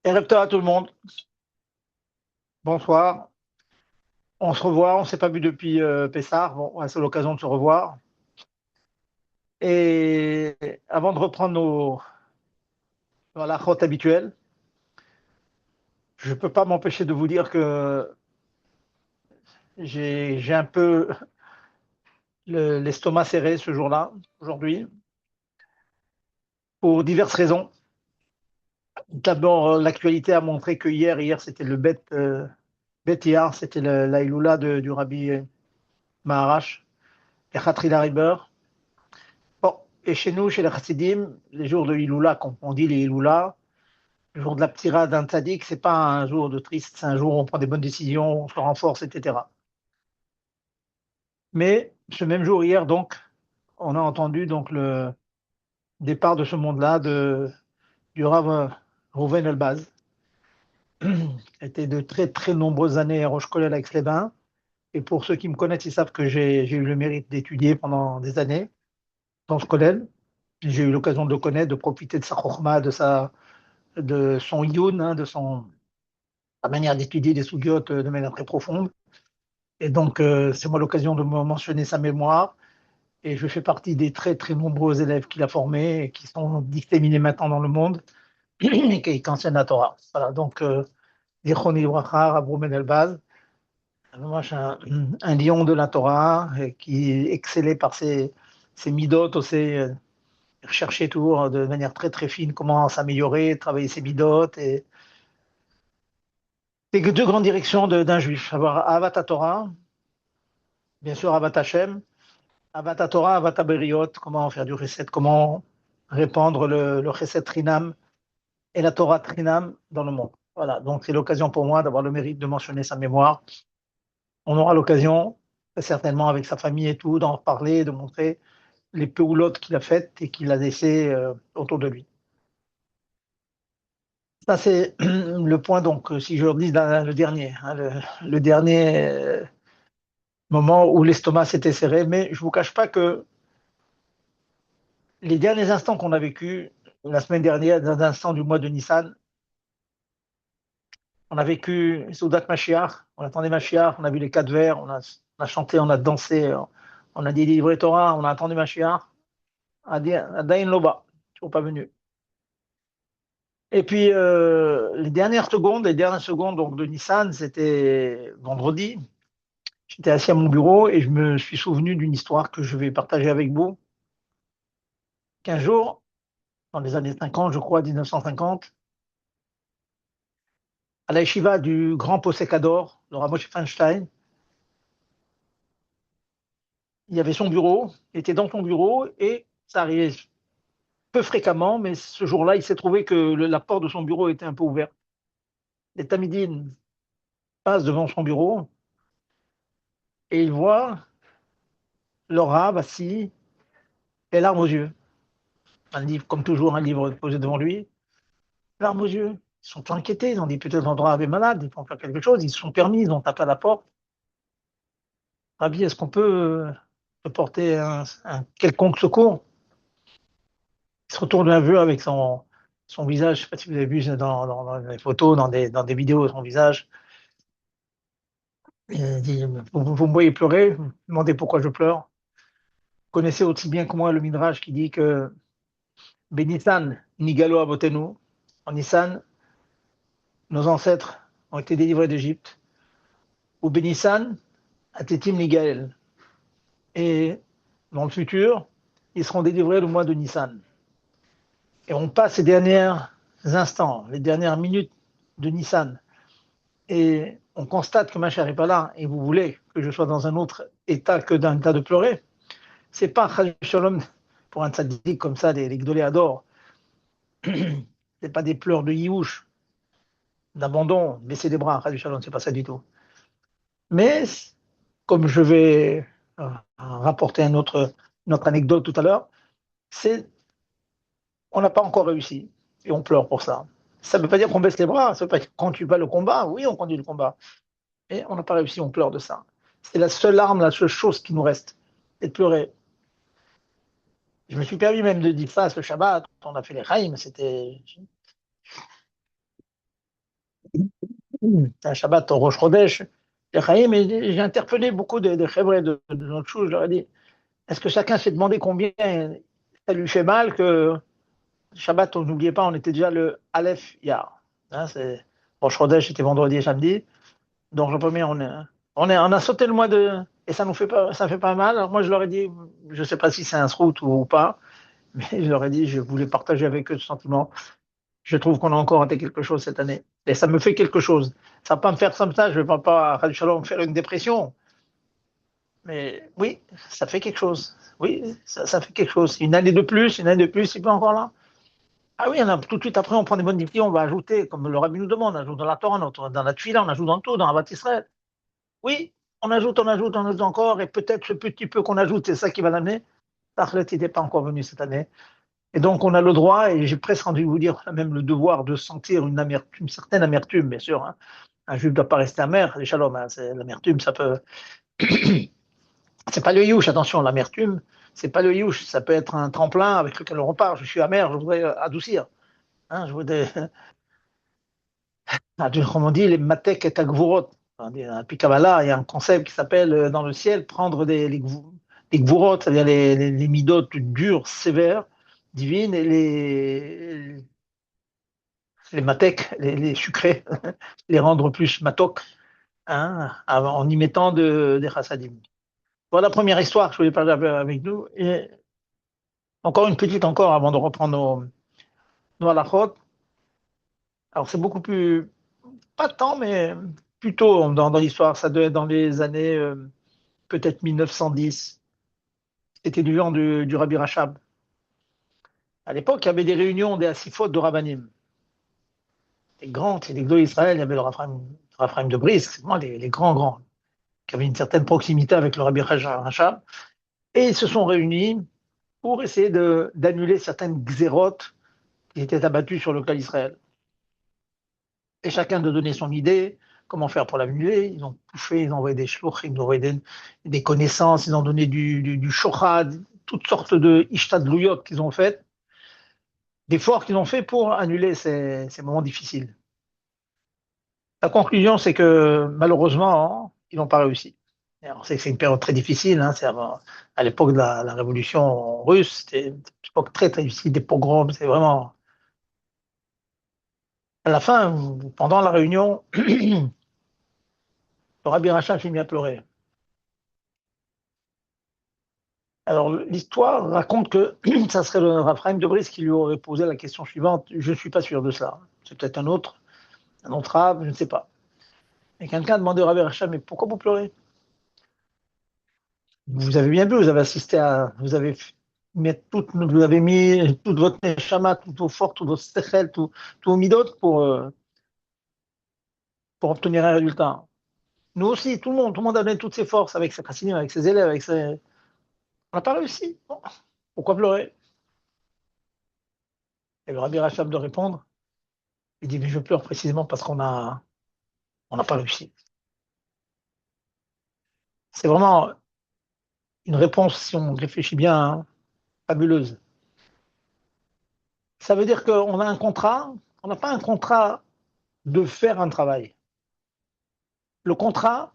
Erev Tov à tout le monde. Bonsoir. On se revoit. On ne s'est pas vu depuis Pessah. Bon, ouais, c'est l'occasion de se revoir. Et avant de reprendre nos halachot habituelles, je ne peux pas m'empêcher de vous dire que j'ai un peu l'estomac serré ce jour-là, aujourd'hui, pour diverses raisons. D'abord, l'actualité a montré que hier c'était le Bet Yar, c'était la Iloula du Rabbi Maharash, et Khatri Riber. Bon, et chez nous, chez les Chassidim, les jours de Iloula, quand on dit les Iloula, le jour de la ptira d'un tzaddik, c'est pas un jour de triste, c'est un jour où on prend des bonnes décisions, on se renforce, etc. Mais ce même jour, hier, donc, on a entendu donc le départ de ce monde-là du Rav Rouven Elbaz, qui était de très très nombreuses années à Roche Kollel à Aix-les-Bains. Et pour ceux qui me connaissent, ils savent que j'ai eu le mérite d'étudier pendant des années dans ce Kollel. J'ai eu l'occasion de le connaître, de profiter de sa chokhma, de son yun, hein, de sa manière d'étudier des sougiotes de manière très profonde. Et donc, c'est moi l'occasion de me mentionner sa mémoire. Et je fais partie des très, très nombreux élèves qu'il a formés et qui sont disséminés maintenant dans le monde et qui enseignent la Torah. Voilà, donc, Zichron Ibracha, Rav Roumen Elbaz, moi, je suis un lion de la Torah et qui excellait par ses midotes, aussi, cherchait toujours de manière très, très fine comment s'améliorer, travailler ses midotes. Et c'est que deux grandes directions d'un juif. Avoir Avat Torah, bien sûr Avat Hashem, Avat Torah, Avat Beriot, comment faire du chesed, comment répandre le chesed Trinam et la Torah Trinam dans le monde. Voilà, donc c'est l'occasion pour moi d'avoir le mérite de mentionner sa mémoire. On aura l'occasion, certainement avec sa famille et tout, d'en reparler, de montrer les péoulottes qu'il a faites et qu'il a laissées autour de lui. Ça, c'est le point, donc, si je redis le dernier, hein, le dernier moment où l'estomac s'était serré. Mais je ne vous cache pas que les derniers instants qu'on a vécu la semaine dernière, les instants du mois de Nissan, on a vécu Soudat Mashiach, on attendait Mashiach, on a vu les quatre vers, on a chanté, on a dansé, on a dit livré Torah, on a attendu Mashiach, Adain Loba, toujours pas venu. Et puis les dernières secondes donc, de Nissan, c'était vendredi. J'étais assis à mon bureau et je me suis souvenu d'une histoire que je vais partager avec vous. Qu'un jour, dans les années 50, je crois, 1950, à la yeshiva du grand Posekador, le Ramosh Feinstein, il y avait son bureau, il était dans son bureau et ça arrivait peu fréquemment, mais ce jour-là, il s'est trouvé que la porte de son bureau était un peu ouverte. Les Tamidines passent devant son bureau et il voit le Rav assis, les larmes aux yeux. Un livre, comme toujours, un livre posé devant lui, larmes aux yeux. Ils sont inquiétés, ils ont dit peut-être l'endroit est malade, ils vont faire quelque chose, ils se sont permis, ils ont tapé à la porte. Rabbi, est-ce qu'on peut porter un quelconque secours? Il se retourne un peu avec son visage, je ne sais pas si vous avez vu dans les photos, dans des vidéos, son visage. Il dit, vous me voyez pleurer, vous me demandez pourquoi je pleure. Vous connaissez aussi bien que moi le Midrash qui dit que Benissan, Nigalo Abotenu, en Nissan, nos ancêtres ont été délivrés d'Égypte, ou Benissan, Atetim Nigaël. Et dans le futur, ils seront délivrés le mois de Nissan. Et on passe ces derniers instants, les dernières minutes de Nissan, et on constate que ma chère n'est pas là, et vous voulez que je sois dans un autre état que d'un état de pleurer, c'est pas Chal Shalom pour un tzaddik comme ça, les Gdolé adorent. C'est pas des pleurs de yiouch, d'abandon, baisser les bras, Chal Shalom, c'est pas ça du tout. Mais comme je vais rapporter une autre anecdote tout à l'heure, c'est on n'a pas encore réussi et on pleure pour ça. Ça ne veut pas dire qu'on baisse les bras, ça ne veut pas dire qu'on ne tue pas le combat. Oui, on conduit le combat, et on n'a pas réussi, on pleure de ça. C'est la seule arme, la seule chose qui nous reste, c'est de pleurer. Je me suis permis même de dire ça ce Shabbat, on a fait les Chaim, c'était un Shabbat au Rosh Chodesh, les Chaim, et j'ai interpellé beaucoup de Chevres de notre chou, je leur ai dit, est-ce que chacun s'est demandé combien ça lui fait mal que Shabbat, n'oubliez pas, on était déjà le Aleph Yar. Hein, Rosh Chodesh, c'était vendredi et samedi. Donc, le premier, on a sauté le mois de. Et ça nous fait pas, ça fait pas mal. Alors, moi, je leur ai dit, je sais pas si c'est un srout ou pas, mais je leur ai dit, je voulais partager avec eux ce sentiment. Je trouve qu'on a encore raté quelque chose cette année. Et ça me fait quelque chose. Ça va pas me faire comme ça, je vais pas, à Shalom, faire une dépression. Mais oui, ça fait quelque chose. Oui, ça fait quelque chose. Une année de plus, il peut encore là. Ah oui, tout de suite après, on prend des bonnes décisions, on va ajouter, comme le rabbi nous demande, on ajoute dans la Torah, dans la Tfila, on ajoute dans tout, dans la Bâti Israël. Oui, on ajoute encore, et peut-être ce petit peu qu'on ajoute, c'est ça qui va l'amener. Tarlet n'était pas encore venu cette année. Et donc, on a le droit, et j'ai presque envie de vous dire, même le devoir de sentir une amertume, une certaine amertume, bien sûr. Hein. Un juif ne doit pas rester amer, les shalom, hein, l'amertume, ça peut. C'est pas le youch, attention, l'amertume, c'est pas le youch, ça peut être un tremplin avec lequel on repart. Je suis amer, je voudrais adoucir. Hein, je voudrais, comme on dit, les matek et agvurot. Puis Kabbalah, il y a un concept qui s'appelle dans le ciel prendre les gvurot, c'est-à-dire les midotes dures, sévères, divines, et les matek, les sucrés, les rendre plus matok, hein, en y mettant des chassadim. Voilà la première histoire que je voulais parler avec nous. Et encore une petite encore avant de reprendre nos halachot. Alors c'est beaucoup plus, pas tant, mais plutôt dans l'histoire. Ça doit être dans les années peut-être 1910. C'était du genre du Rabbi Rachab. À l'époque, il y avait des réunions des Asifot de Rabbanim. Les grands, les grands d'Israël, il y avait le Raphaël de Brisk, c'est moi les grands, grands, qui avaient une certaine proximité avec le Rabbi Rachab. Et ils se sont réunis pour essayer d'annuler certaines xérotes qui étaient abattues sur le cas d'Israël. Et chacun de donner son idée, comment faire pour l'annuler. Ils ont tout fait, ils ont envoyé des shluchim, ils ont envoyé des connaissances, ils ont donné du shochad, toutes sortes de ishtadlouyot qu'ils ont faites, d'efforts qu'ils ont fait pour annuler ces moments difficiles. La conclusion, c'est que malheureusement, ils n'ont pas réussi. Et on sait que c'est une période très difficile, hein, à l'époque de la révolution russe, c'était une époque très très difficile, des pogroms, c'est vraiment. À la fin, pendant la réunion, le Rabbi Rachab s'est mis à pleurer. Alors, l'histoire raconte que ça serait le Raphaël de Brice qui lui aurait posé la question suivante. Je ne suis pas sûr de cela. C'est peut-être un autre rab, je ne sais pas. Et quelqu'un a demandé au Rabbi Rachab, mais pourquoi vous pleurez? Vous avez bien vu, vous avez assisté à, vous avez mis toute votre neshama, toutes vos forces, tous vos sechel, tous vos midot pour obtenir un résultat. Nous aussi, tout le monde a donné toutes ses forces avec ses chassidim, avec ses élèves, on n'a pas réussi. Bon, pourquoi pleurer? Et le Rabbi Rachab de répondre, il dit, mais je pleure précisément parce on n'a pas réussi. C'est vraiment une réponse, si on réfléchit bien, hein, fabuleuse. Ça veut dire qu'on a un contrat, on n'a pas un contrat de faire un travail. Le contrat,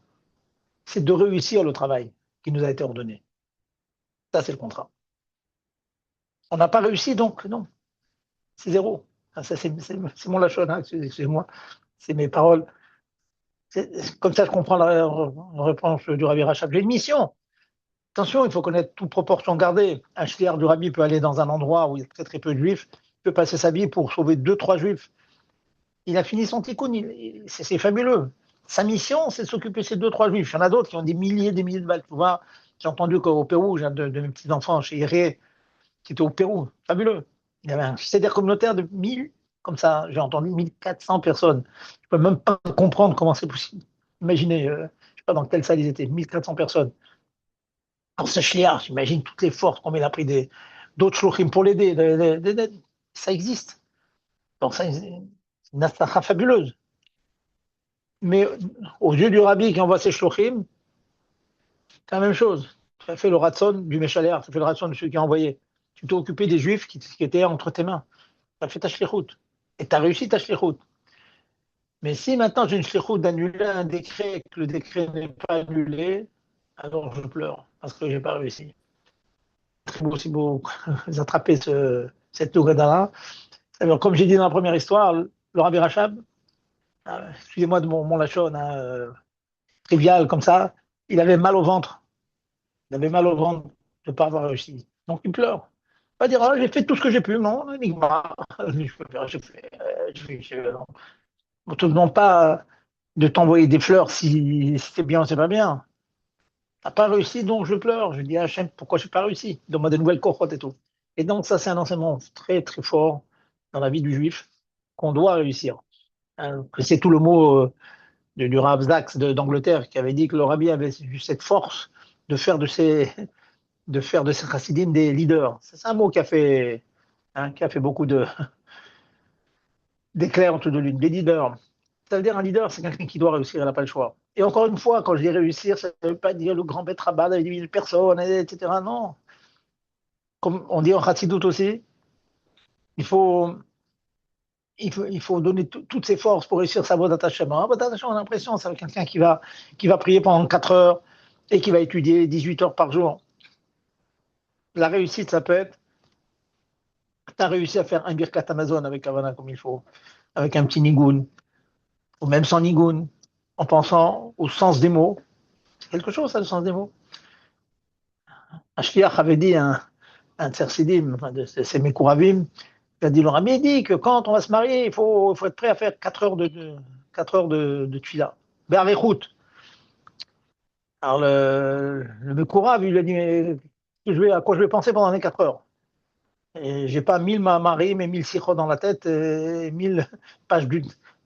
c'est de réussir le travail qui nous a été ordonné. Ça, c'est le contrat. On n'a pas réussi, donc non, c'est zéro. Ah, ça, c'est mon lachon, hein, excusez-moi, c'est mes paroles. Comme ça, je comprends la réponse du Rabbi Rachab. J'ai une mission. Attention, il faut connaître toute proportion gardée. Un shliach du Rabbi peut aller dans un endroit où il y a très très peu de juifs, il peut passer sa vie pour sauver deux, trois juifs. Il a fini son tikkun, c'est fabuleux. Sa mission, c'est de s'occuper de ces deux, trois juifs. Il y en a d'autres qui ont des milliers de balles. Tu vois, j'ai entendu qu'au Pérou, j'ai un de mes petits-enfants chez Iré, qui était au Pérou, fabuleux. Il y avait un CDR communautaire de 1000, comme ça, j'ai entendu 1400 personnes. Je ne peux même pas comprendre comment c'est possible. Imaginez, je ne sais pas dans quelle salle ils étaient, 1400 personnes. Alors ce shliach, j'imagine toutes les forces, combien il a pris d'autres shluchim pour l'aider. Ça existe. Donc ça, c'est une astacha fabuleuse. Mais aux yeux du rabbi qui envoie ses shluchim, c'est la même chose. Tu as fait le ratson du Méchaler, tu as fait le ratson de celui qui a envoyé. Tu t'es occupé des juifs qui étaient entre tes mains. Tu as fait ta shlichut. Et tu as réussi ta shlichut. Mais si maintenant j'ai une shlichut d'annuler un décret et que le décret n'est pas annulé, alors je pleure parce que j'ai pas réussi. Très beau, si vous attrapez cette Toureda-là. Alors, comme j'ai dit dans la première histoire, le Rabbi Rachab, excusez-moi de mon lachon, hein, trivial comme ça, il avait mal au ventre. Il avait mal au ventre de ne pas avoir réussi. Donc il pleure. Pas dire, ah, j'ai fait tout ce que j'ai pu, non, Enigma. Je peux faire, j'ai fait, non. On ne te demande pas de t'envoyer des fleurs si c'est bien ou c'est pas bien. T'as pas réussi, donc je pleure. Je dis à Hachem, pourquoi je n'ai pas réussi? Donne-moi de nouvelles cohortes et tout. Et donc, ça, c'est un enseignement très, très fort dans la vie du juif, qu'on doit réussir. Hein, que c'est tout le mot du Rav Zaks d'Angleterre qui avait dit que le rabbi avait eu cette force de faire de ces chassidim des leaders. C'est un mot qui a fait beaucoup d'éclairs entre deux lunes, des leaders. Ça veut dire un leader, c'est quelqu'un qui doit réussir, il n'a pas le choix. Et encore une fois, quand je dis réussir, ça ne veut pas dire le grand bête rabat avec 10 000 personnes, etc. Non. Comme on dit en Chassidoute aussi, il faut, il faut donner toutes ses forces pour réussir sa voie Hashem. On a l'impression que c'est quelqu'un qui va prier pendant 4 heures et qui va étudier 18 heures par jour. La réussite, ça peut être, tu as réussi à faire un Birkat Amazon avec Havana comme il faut, avec un petit nigoun, ou même sans nigoun, en pensant au sens des mots. C'est quelque chose, ça, le sens des mots. Ashliach avait dit un Tsersidim, enfin, de ces Mekouravim, il a dit, le Rami dit que quand on va se marier, il faut être prêt à faire 4 heures 4 heures de tuila. Be'arichut. Alors le Mekourav, il lui a dit, mais à quoi je vais penser pendant les 4 heures? Et j'ai pas 1000 maris, mais 1000 sikhot dans la tête, et 1000 pages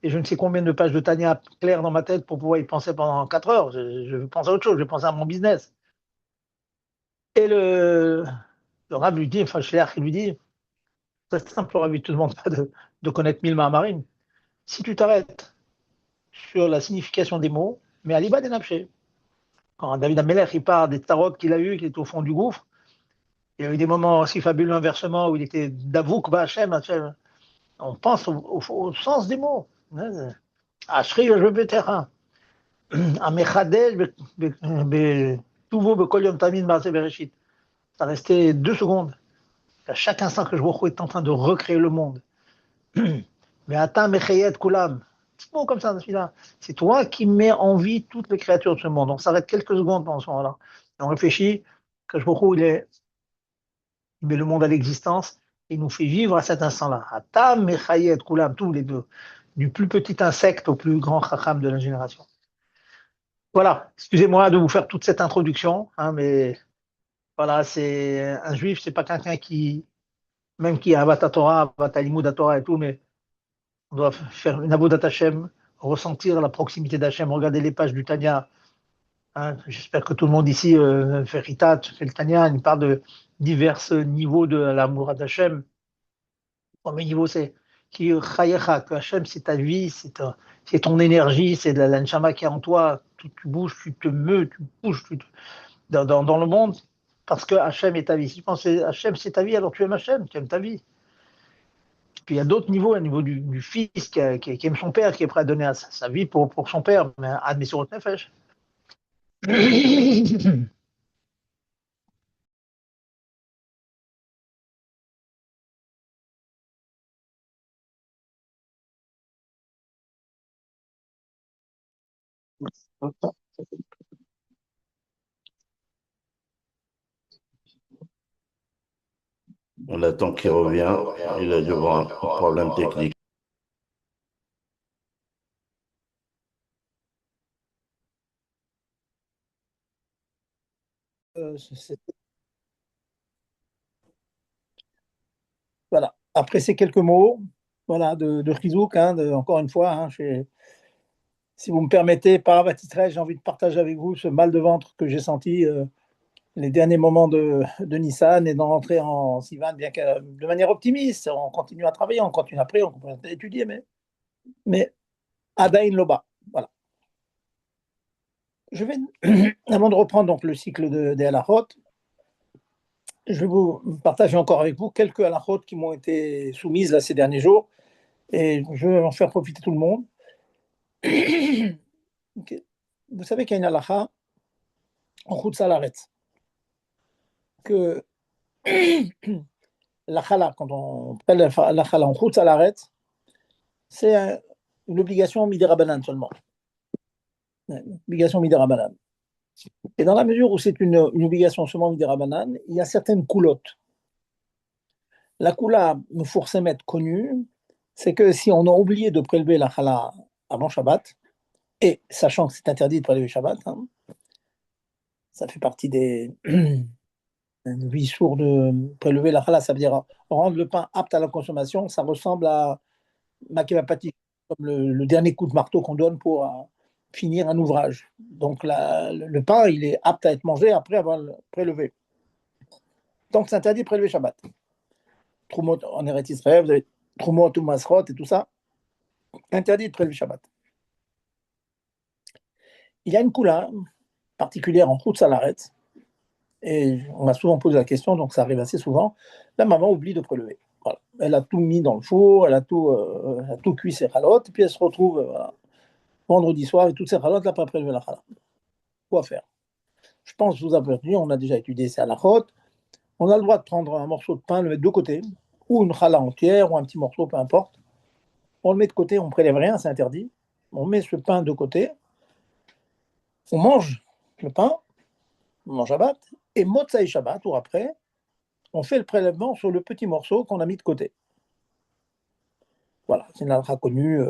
et je ne sais combien de pages de Tania claires dans ma tête pour pouvoir y penser pendant 4 heures. Je pense à autre chose, je pense à mon business. Et le Rav lui dit, enfin, Shliach, il lui dit, c'est simple, le Rav, il te demande pas de connaître 1000 mahamarim. Si tu t'arrêtes sur la signification des mots, mais à l'Ibad et Napché, quand David Ameller, il part des tarots qu'il a eu, qui est au fond du gouffre, il y a eu des moments aussi fabuleux inversement où il était Davouk Ba'Hachem, on pense au sens des mots. Ashri, je veux terrain. Amechadel, Touvo, Bekol Yom Tamid, Maaseh Bereshit. Ça restait 2 secondes. À chaque instant que je vois est en train de recréer le monde. Mais attends, Mechayet Kulam. C'est bon comme ça, celui-là. C'est toi qui mets en vie toutes les créatures de ce monde. On s'arrête quelques secondes pendant ce moment-là. On réfléchit que je vois il met le monde à l'existence et il nous fait vivre à cet instant-là. Atam, Mechayet Kulam, tous les deux. Du plus petit insecte au plus grand chacham de la génération. Voilà, excusez-moi de vous faire toute cette introduction, hein, mais voilà, c'est un juif, c'est pas quelqu'un même qui a Avat Torah, Avat Limud Torah et tout, mais on doit faire une avodat Hashem, ressentir la proximité d'Hachem, regarder les pages du Tanya. Hein, j'espère que tout le monde ici fait Ritat, fait le Tanya, il parle de divers niveaux de l'amour d'Hachem. Le premier niveau, c'est qui Chayecha, que Hachem, c'est ta vie, c'est ton énergie, c'est de la neshama qui est en toi. Tu bouges, tu te meus, tu bouges dans le monde parce que Hachem est ta vie. Si tu penses que Hachem, c'est ta vie, alors tu aimes Hachem, tu aimes ta vie. Puis il y a d'autres niveaux, un niveau du fils qui aime son père, qui est prêt à donner sa vie pour son père, mais admet sur le nefesh. On attend qu'il revient. Il a dû avoir un problème technique. Voilà. Après ces quelques mots, voilà, de Chizouk, hein, encore une fois, hein, si vous me permettez, par Avat j'ai envie de partager avec vous ce mal de ventre que j'ai senti les derniers moments de Nissan et d'en rentrer en Sivan, bien que de manière optimiste, on continue à travailler, on continue après, on continue à étudier, mais Adain Loba. Voilà. Je vais, avant de reprendre donc le cycle des halachot, je vais vous partager encore avec vous quelques halachot qui m'ont été soumises là, ces derniers jours et je vais en faire profiter tout le monde. Ok. Vous savez qu'il y a une halakha en Chutz Laaretz, que la chala, quand on prélève la chala en Chutz Laaretz, c'est une obligation midirabanan seulement. Une obligation midirabanan. Et dans la mesure où c'est une obligation seulement midirabanan, il y a certaines coulottes. La coula Mefoursemet connue, c'est que si on a oublié de prélever la chala avant Shabbat, et sachant que c'est interdit de prélever Shabbat, hein, ça fait partie des 8 jours de prélever la chala, ça veut dire rendre le pain apte à la consommation, ça ressemble à makevapati, comme le dernier coup de marteau qu'on donne pour finir un ouvrage. Donc le pain, il est apte à être mangé après avoir prélevé. Donc c'est interdit de prélever Shabbat. Trumot en Eretz Israël, vous avez Trumot ou Masrot et tout ça, interdit de prélever Shabbat. Il y a une coula particulière en Chutz Laaretz, et on m'a souvent posé la question, donc ça arrive assez souvent. La maman oublie de prélever. Voilà. Elle a tout mis dans le four, elle a tout cuit ses chalotes, et puis elle se retrouve voilà, vendredi soir et toutes ses chalotes, elle n'a pas prélevé la chala. Quoi faire? Je pense, vous avez dit, on a déjà étudié ces halachot. On a le droit de prendre un morceau de pain, le mettre de côté, ou une chala entière, ou un petit morceau, peu importe. On le met de côté, on ne prélève rien, c'est interdit. On met ce pain de côté, on mange le pain, on mange Shabbat, et Motzai Shabbat, ou après, on fait le prélèvement sur le petit morceau qu'on a mis de côté. Voilà, c'est une halakha connue.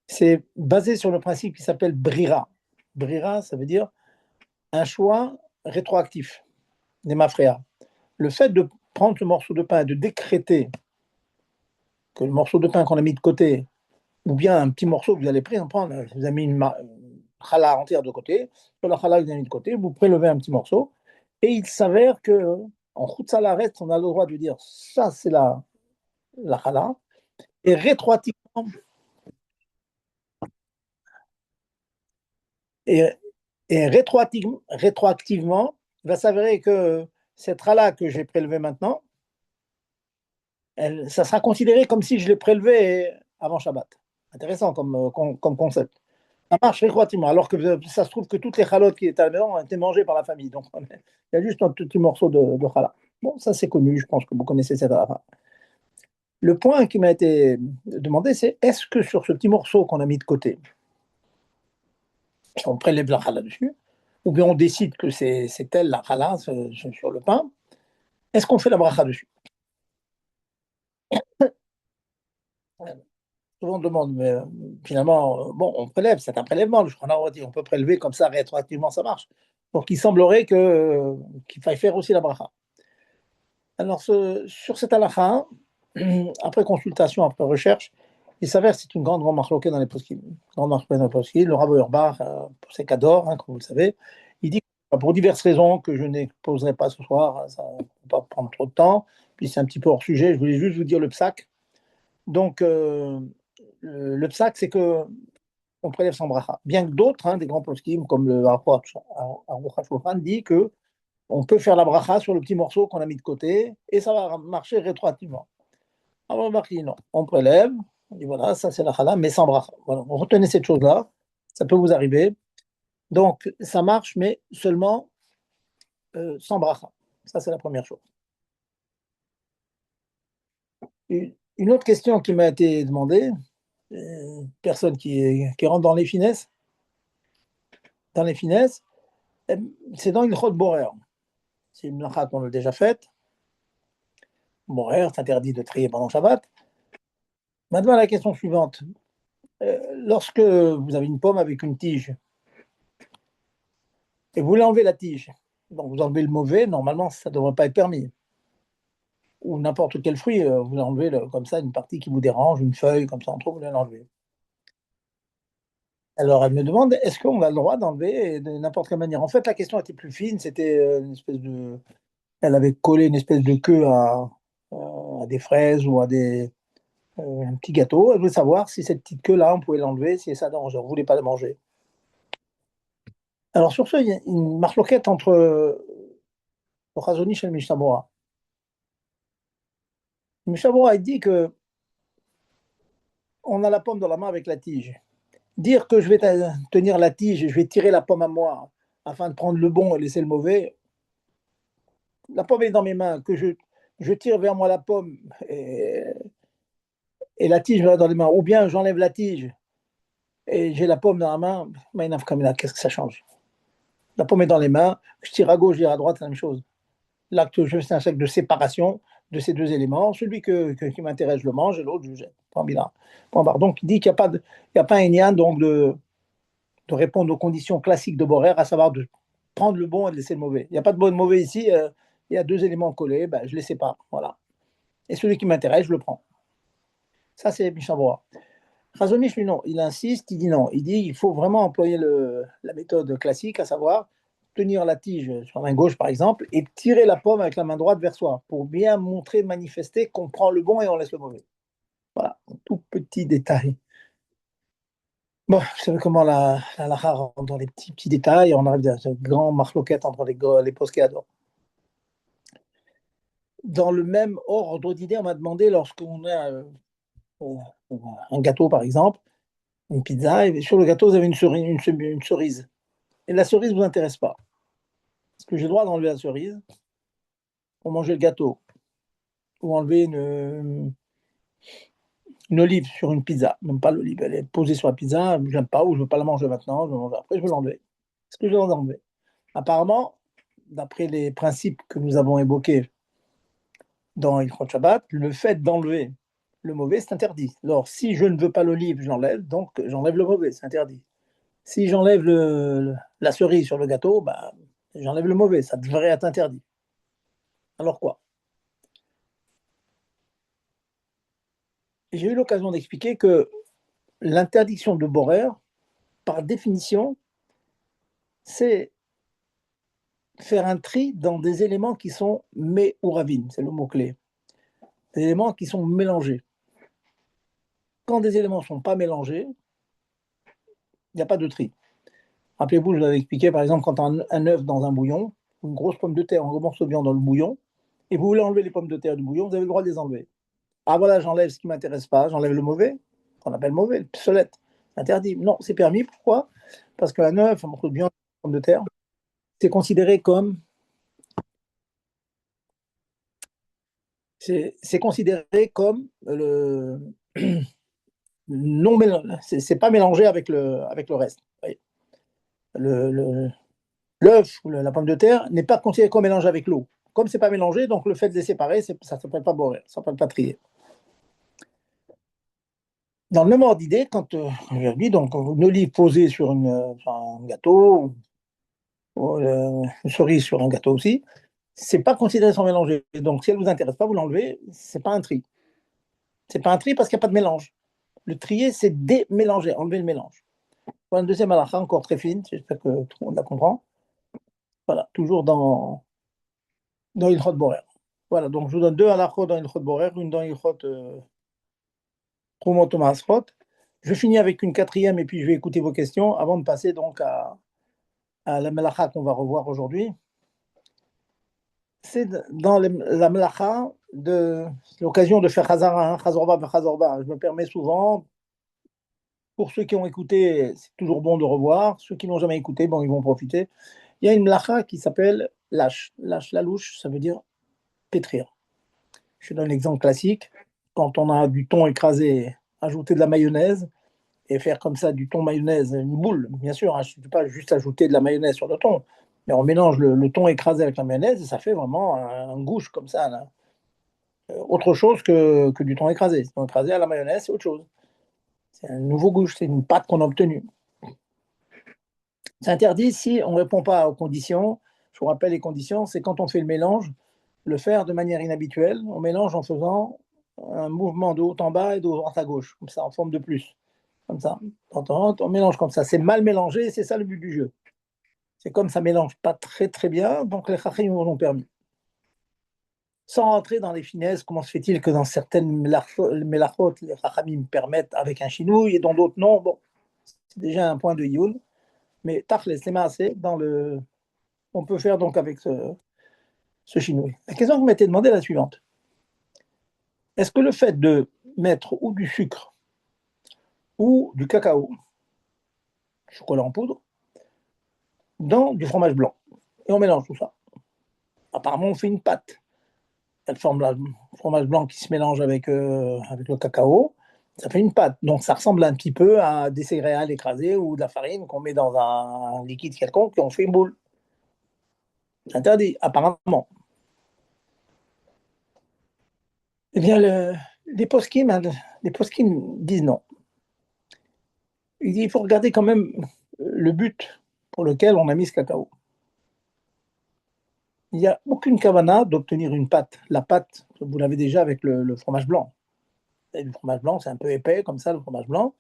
C'est basé sur le principe qui s'appelle Brira. Brira, ça veut dire un choix rétroactif, des mafréas. Le fait de prendre ce morceau de pain et de décréter que le morceau de pain qu'on a mis de côté, ou bien un petit morceau que vous allez prendre, vous avez mis une challah entière de côté, sur la challah que vous avez mis de côté, vous prélevez un petit morceau, et il s'avère que en Chutz Laaretz, on a le droit de dire ça c'est la challah, et rétroactivement, et, rétroactivement, il va s'avérer que cette challah que j'ai prélevée maintenant, ça sera considéré comme si je l'ai prélevé avant Shabbat. Intéressant comme concept. Ça marche rétroactivement, alors que ça se trouve que toutes les chalotes qui étaient à la maison ont été mangées par la famille. Donc, il y a juste un petit morceau de challah. Bon, ça c'est connu, je pense que vous connaissez cette halakha. Le point qui m'a été demandé, c'est est-ce que sur ce petit morceau qu'on a mis de côté, on prélève la challah dessus, ou bien on décide que c'est elle la challah sur le pain, est-ce qu'on fait la bracha dessus? Souvent on demande, mais finalement, bon, on prélève, c'est un prélèvement, le Shulchan Aruch dit, on peut prélever comme ça rétroactivement, ça marche. Donc il semblerait qu'il faille faire aussi la bracha. Alors sur cette halakha, après consultation, après recherche, il s'avère que c'est une grande marloquette dans les poskim. Grande marloquette dans les poskim. Le Rav Auerbach, pour ses cadors, comme vous le savez, il dit que pour diverses raisons que je n'exposerai pas ce soir, ça ne va pas prendre trop de temps, puis c'est un petit peu hors sujet, je voulais juste vous dire le psak. Donc, le psak, c'est que on prélève sans bracha. Bien que d'autres, des grands poskim, comme le Aruch HaShulchan, dit que on peut faire la bracha sur le petit morceau qu'on a mis de côté et ça va marcher rétroactivement. Alors, on marque, non, on prélève, on dit voilà, ça c'est la chala, mais sans bracha. Voilà, retenez cette chose-là, ça peut vous arriver. Donc, ça marche, mais seulement sans bracha. Ça, c'est la première chose. Une autre question qui m'a été demandée, personne qui rentre dans les finesses, c'est dans une chod borer. C'est une lacha qu'on a déjà faite. Borer, c'est interdit de trier pendant Shabbat. Maintenant, la question suivante. Lorsque vous avez une pomme avec une tige, et vous voulez enlever la tige, donc vous enlevez le mauvais, normalement, ça ne devrait pas être permis. Ou n'importe quel fruit, vous enlevez comme ça une partie qui vous dérange, une feuille, comme ça, on trouve, vous l'enlevez. Alors, elle me demande, est-ce qu'on a le droit d'enlever de n'importe quelle manière? En fait, la question était plus fine, c'était une espèce de... Elle avait collé une espèce de queue à des fraises ou à un petit gâteau. Elle voulait savoir si cette petite queue-là, on pouvait l'enlever, si ça dérangeait. On ne voulait pas la manger. Alors, sur ce, il y a une marloquette entre le Chazon Ish et le Mishnah Bora. Le Mishnah Bora, il dit que on a la pomme dans la main avec la tige. dire que je vais tenir la tige et je vais tirer la pomme à moi afin de prendre le bon et laisser le mauvais, la pomme est dans mes mains, que je tire vers moi la pomme et la tige va dans les mains, ou bien j'enlève la tige et j'ai la pomme dans la main, qu'est-ce que ça change? La pomme est dans les mains, je tire à gauche, je tire à droite, c'est la même chose. L'acte que je fais, c'est un acte de séparation de ces deux éléments. Celui qui m'intéresse, je le mange, et l'autre, je le jette. Point bilan. Point barre. Donc, il dit qu'il n'y a pas un lien donc, de répondre aux conditions classiques de Borer, à savoir de prendre le bon et de laisser le mauvais. Il n'y a pas de bon et de mauvais ici. Il y a deux éléments collés, ben, je les sépare. Voilà. Et celui qui m'intéresse, je le prends. Ça, c'est Mishnah Berurah. Razonich, lui, non. Il insiste, il dit non. Il dit il faut vraiment employer la méthode classique, à savoir tenir la tige sur la main gauche, par exemple, et tirer la pomme avec la main droite vers soi, pour bien montrer, manifester qu'on prend le bon et on laisse le mauvais. Voilà, un tout petit détail. Bon, vous savez comment la halakha rentre dans les petits détails, on arrive à une grande marloquette entre les poskéadors. Dans le même ordre d'idée, on m'a demandé, lorsqu'on a un gâteau, par exemple, une pizza, et sur le gâteau, vous avez une cerise. Et la cerise ne vous intéresse pas. Est-ce que j'ai le droit d'enlever la cerise pour manger le gâteau? Ou enlever une olive sur une pizza? Même pas l'olive, elle est posée sur la pizza, je n'aime pas, ou je ne veux pas la manger maintenant, je vais manger après, je veux l'enlever. Est-ce que je dois l'enlever? Apparemment, d'après les principes que nous avons évoqués dans Ilkhot Shabbat, le fait d'enlever le mauvais, c'est interdit. Alors, si je ne veux pas l'olive, je l'enlève, donc j'enlève le mauvais, c'est interdit. Si j'enlève la cerise sur le gâteau, bah, j'enlève le mauvais, ça devrait être interdit. Alors quoi? J'ai eu l'occasion d'expliquer que l'interdiction de Borer, par définition, c'est faire un tri dans des éléments qui sont mé ou ravines, c'est le mot-clé. Des éléments qui sont mélangés. Quand des éléments ne sont pas mélangés, il n'y a pas de tri. Rappelez-vous, je vous avais expliqué, par exemple, quand un œuf dans un bouillon, une grosse pomme de terre, un gros morceau de viande dans le bouillon, et vous voulez enlever les pommes de terre du bouillon, vous avez le droit de les enlever. Ah voilà, j'enlève ce qui ne m'intéresse pas, j'enlève le mauvais, qu'on appelle mauvais, le psolète. Interdit. Non, c'est permis. Pourquoi? Parce qu'un œuf, un morceau de viande, une pomme de terre, c'est considéré comme c'est considéré comme le non mélangé, c'est pas mélangé avec le reste. L'œuf ou la pomme de terre n'est pas considéré comme mélangé avec l'eau. Comme c'est pas mélangé, donc le fait de les séparer, ça ne s'appelle pas borer, ça s'appelle pas trier. Dans le même ordre d'idée, quand je dis donc une olive posée sur un gâteau, ou une cerise sur un gâteau aussi, c'est pas considéré sans mélanger. Donc si elle vous intéresse pas, vous l'enlevez, c'est pas un tri. C'est pas un tri parce qu'il n'y a pas de mélange. Le trier, c'est démélanger, enlever le mélange. Voilà une deuxième halakha encore très fine, j'espère que tout le monde la comprend. Voilà, toujours dans Ilchot Borer. Voilà, donc je vous donne deux halakhot dans Ilchot Borer, une dans Ilchot Trumot U'Maasrot. Je finis avec une quatrième et puis je vais écouter vos questions avant de passer donc à la melacha qu'on va revoir aujourd'hui. C'est dans la melacha de l'occasion de faire Chazara, Chazorba, Chazorba. Je me permets souvent, pour ceux qui ont écouté, c'est toujours bon de revoir. Ceux qui n'ont jamais écouté, bon, ils vont profiter. Il y a une melacha qui s'appelle lâche. Lâche, la louche, ça veut dire pétrir. Je donne l'exemple classique. Quand on a du thon écrasé, ajouter de la mayonnaise et faire comme ça du thon mayonnaise, une boule, bien sûr. Hein, je ne peux pas juste ajouter de la mayonnaise sur le thon, mais on mélange le thon écrasé avec la mayonnaise et ça fait vraiment un gouche comme ça. Là. Autre chose que du thon écrasé. Le thon écrasé à la mayonnaise, c'est autre chose. C'est un nouveau gouche, c'est une pâte qu'on a obtenue. C'est interdit si on ne répond pas aux conditions. Je vous rappelle les conditions, c'est quand on fait le mélange, le faire de manière inhabituelle. On mélange en faisant un mouvement de haut en bas et de droite à gauche, comme ça, en forme de plus. Comme ça. On mélange comme ça. C'est mal mélangé, c'est ça le but du jeu. C'est comme ça mélange pas très très bien, donc les chachamim nous ont permis. Sans rentrer dans les finesses, comment se fait-il que dans certaines melachot, les chachamim permettent avec un chinouille et dans d'autres non? Bon, c'est déjà un point de youn. Mais tachles, c'est assez dans le. On peut faire donc avec ce chinouille. La question que vous m'avez demandé est la suivante. Est-ce que le fait de mettre ou du sucre ou du cacao chocolat en poudre, dans du fromage blanc. Et on mélange tout ça. Apparemment, on fait une pâte. Elle forme le fromage blanc qui se mélange avec le cacao. Ça fait une pâte. Donc, ça ressemble un petit peu à des céréales écrasées ou de la farine qu'on met dans un liquide quelconque et on fait une boule. C'est interdit, apparemment. Eh bien, les poskim disent non. Il faut regarder quand même le but pour lequel on a mis ce cacao. Il n'y a aucune kavana d'obtenir une pâte. La pâte, vous l'avez déjà avec le fromage blanc. Et le fromage blanc, c'est un peu épais, comme ça, le fromage blanc.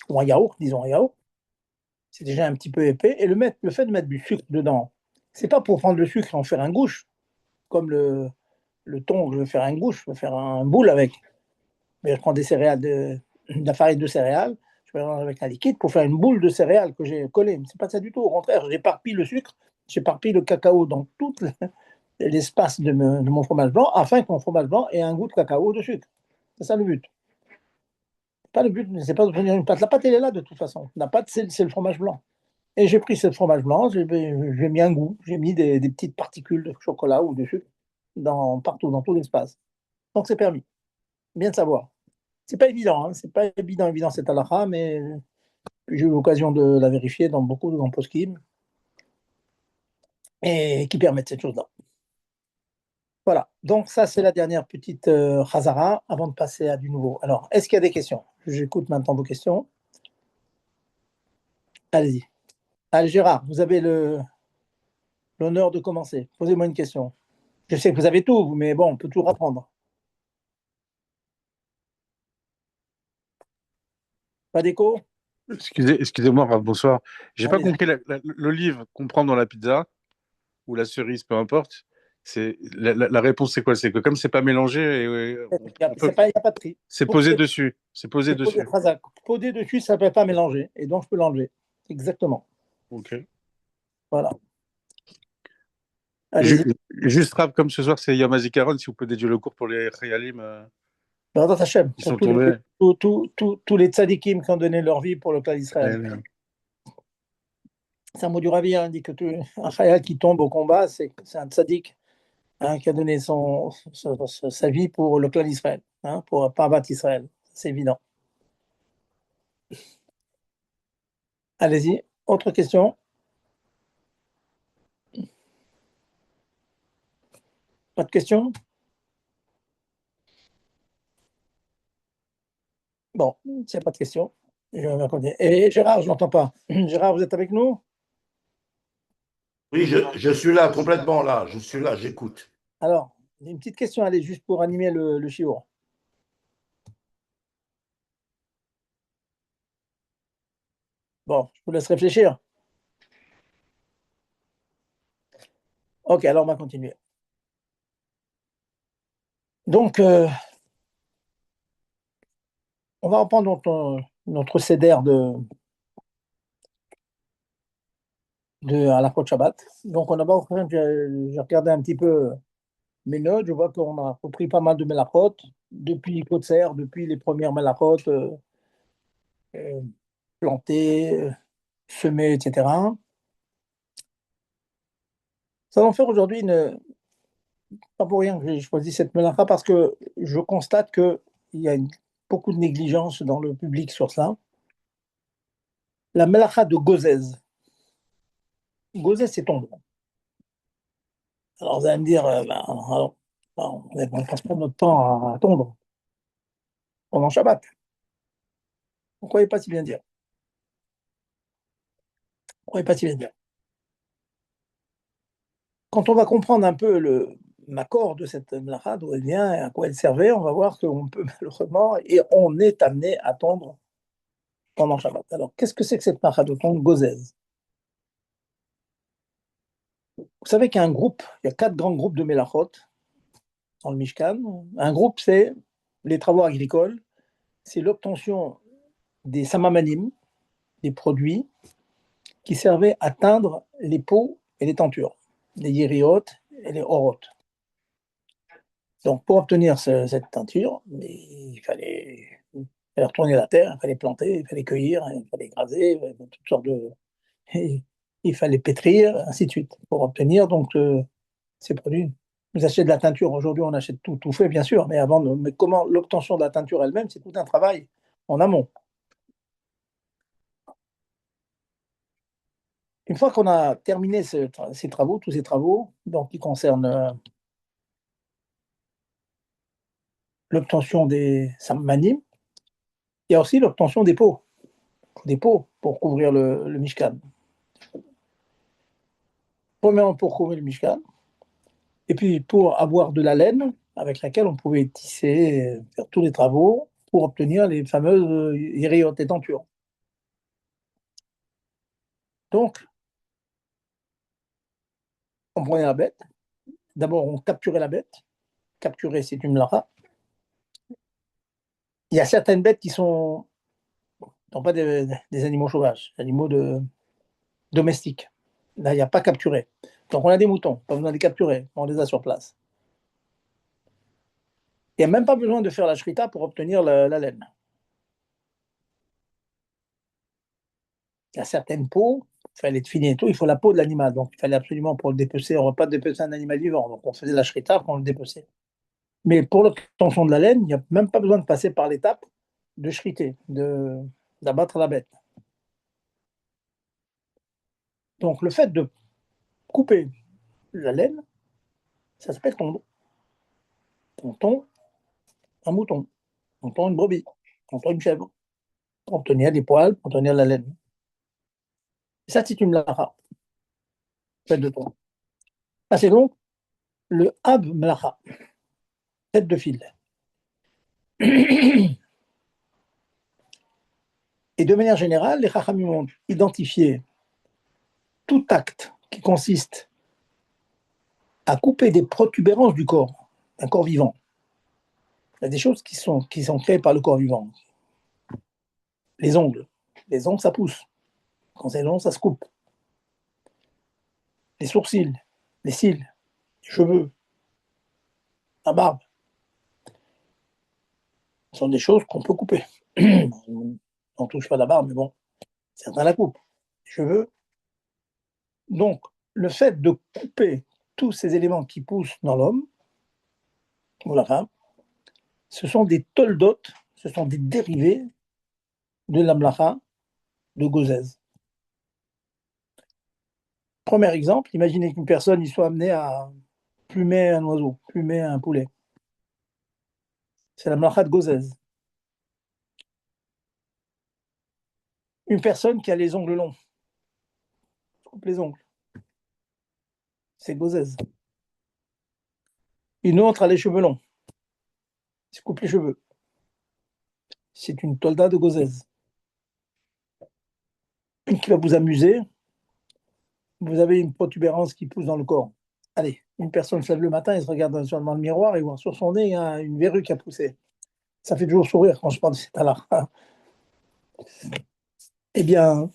Ou un yaourt, disons un yaourt. C'est déjà un petit peu épais. Et le fait de mettre du sucre dedans, c'est pas pour prendre le sucre et en faire un gouche, comme le thon, je veux faire un gouche, je veux faire un boule avec. Mais je prends des céréales, de la farine de céréales, je mélange avec un liquide pour faire une boule de céréales que j'ai collée. Mais c'est pas ça du tout. Au contraire, j'éparpille le sucre, j'éparpille le cacao dans tout l'espace de mon fromage blanc, afin que mon fromage blanc ait un goût de cacao ou de sucre. C'est ça le but. Pas le but, c'est pas d'obtenir une pâte. La pâte, elle est là de toute façon. La pâte, c'est le fromage blanc. Et j'ai pris ce fromage blanc, j'ai mis un goût, j'ai mis des petites particules de chocolat ou de sucre partout, dans tout l'espace. Donc c'est permis. Bien de savoir. C'est pas évident, hein. C'est pas évident cette halakha, mais j'ai eu l'occasion de la vérifier dans beaucoup de grands poskim et qui permettent cette chose-là. Voilà. Donc ça, c'est la dernière petite chazara avant de passer à du nouveau. Alors, est-ce qu'il y a des questions? J'écoute maintenant vos questions. Allez-y. Allez, Gérard, vous avez l'honneur de commencer. Posez-moi une question. Je sais que vous avez tout, mais bon, on peut toujours apprendre. Pas d'écho? Excusez-moi, Rav, bonsoir. J'ai pas Allez-y. compris l'olive qu'on prend dans la pizza ou la cerise, peu importe. La réponse, c'est quoi? C'est que comme c'est pas mélangé, Il n'y a pas de tri. c'est posé dessus. C'est posé C'est posé, dessus. posé dessus, ça ne peut pas mélanger. Et donc, je peux l'enlever. Exactement. Ok. Voilà. Allez-y. Juste, Rav, comme ce soir, c'est Yom HaZikaron, si vous pouvez dédier le cours pour les Khayalim Dans Hachem, qui pour sont tombés. tous les tzadikim qui ont donné leur vie pour le clan d'Israël. C'est un mot du Ravi, hein, dit que un khayal qui tombe au combat, c'est un tzadik, hein, qui a donné sa vie pour le clan d'Israël, hein, pour Parvat Israël. C'est évident. Allez-y. Autre question? Pas de questions? Bon, s'il n'y a pas de questions, je vais continuer. Et Gérard, je n'entends pas. Gérard, vous êtes avec nous? Oui, je suis là, complètement là. Je suis là, j'écoute. Alors, j'ai une petite question, allez, juste pour animer le shiur. Bon, je vous laisse réfléchir. Ok, alors on va continuer. Donc, on va reprendre notre CDR à la de Shabbat. Donc, on a j'ai regardé un petit peu mes notes. Je vois qu'on a repris pas mal de melachot depuis Kotser, depuis les premières melachot euh, plantées, semées, etc. Ça va en faire aujourd'hui pas pour rien que j'ai choisi cette melacha parce que je constate qu'il y a beaucoup de négligence dans le public sur ça. La melacha de Gozez. Gozez, c'est tombe. Alors vous allez me dire, alors, on ne passe pas notre temps à tondre pendant Shabbat. Vous ne croyez pas si bien dire. Vous ne croyez pas si bien dire. Quand on va comprendre un peu le l'accord de cette melacha, d'où elle vient et à quoi elle servait, on va voir qu'on peut malheureusement, et on est amené à tondre pendant Shabbat. Alors, qu'est-ce que c'est que cette melacha de tondre Gozez? Vous savez qu'il y a il y a 4 grands groupes de melachot dans le Mishkan. Un groupe, c'est les travaux agricoles, c'est l'obtention des samamanim, des produits qui servaient à teindre les peaux et les tentures, les yériot et les orot. Donc, pour obtenir cette teinture, il fallait fallait retourner la terre, il fallait planter, il fallait cueillir, il fallait écraser, toutes sortes de. Et il fallait pétrir, ainsi de suite, pour obtenir donc ces produits. Vous achetez de la teinture, aujourd'hui on achète tout fait, bien sûr, mais mais comment l'obtention de la teinture elle-même, c'est tout un travail en amont. Une fois qu'on a terminé ces travaux, tous ces travaux, donc qui concernent l'obtention des sammanim, il y a aussi l'obtention des pots. Des pots pour couvrir le Mishkan. Premièrement pour couvrir le Mishkan, et puis pour avoir de la laine avec laquelle on pouvait tisser, faire tous les travaux pour obtenir les fameuses yériot et tentures. Donc, on prenait la bête. D'abord, on capturait la bête. Capturer, c'est une lara. Il y a certaines bêtes qui sont non pas des animaux sauvages, des animaux domestiques. Là, il n'y a pas capturé. Donc, on a des moutons, pas besoin de les capturer, on les a sur place. Il n'y a même pas besoin de faire la shrita pour obtenir la laine. Il y a certaines peaux, il fallait être fini et tout, il faut la peau de l'animal. Donc, il fallait absolument, pour le dépecer, on ne va pas dépecer un animal vivant. Donc, on faisait la shrita quand on le dépeçait. Mais pour l'obtention de la laine, il n'y a même pas besoin de passer par l'étape de shriter, d'abattre la bête. Donc, le fait de couper la laine, ça s'appelle tondre. On tond un mouton, on tond une brebis, on tond une chèvre, pour obtenir des poils, pour obtenir la laine. Et ça, c'est une lara, fait de tondre. Ça, c'est donc le hab mlacha, tête de fil. Et de manière générale, les Chachamim ont identifié tout acte qui consiste à couper des protubérances du corps, d'un corps vivant. Il y a des choses qui sont créées par le corps vivant. Les ongles. Les ongles, ça pousse. Quand c'est long, ça se coupe. Les sourcils, les cils, les cheveux, la barbe. Ce sont des choses qu'on peut couper. On ne touche pas la barbe, mais bon, certains la coupent. Les cheveux. Donc, le fait de couper tous ces éléments qui poussent dans l'homme, ou la femme, ce sont des toldotes, ce sont des dérivés de l'amlacha de Gozès. Premier exemple, imaginez qu'une personne il soit amené à plumer un oiseau, plumer un poulet. C'est l'amlacha de Gozès. Une personne qui a les ongles longs, coupe les ongles. C'est Gozès. Une autre a les cheveux longs, il se coupe les cheveux. C'est une tolda de Gozès. Une qui va vous amuser, vous avez une protubérance qui pousse dans le corps. Allez, une personne se lève le matin et se regarde dans le miroir et voit sur son nez il y a une verrue qui a poussé. Ça fait toujours sourire quand je parle de cet là. Eh bien,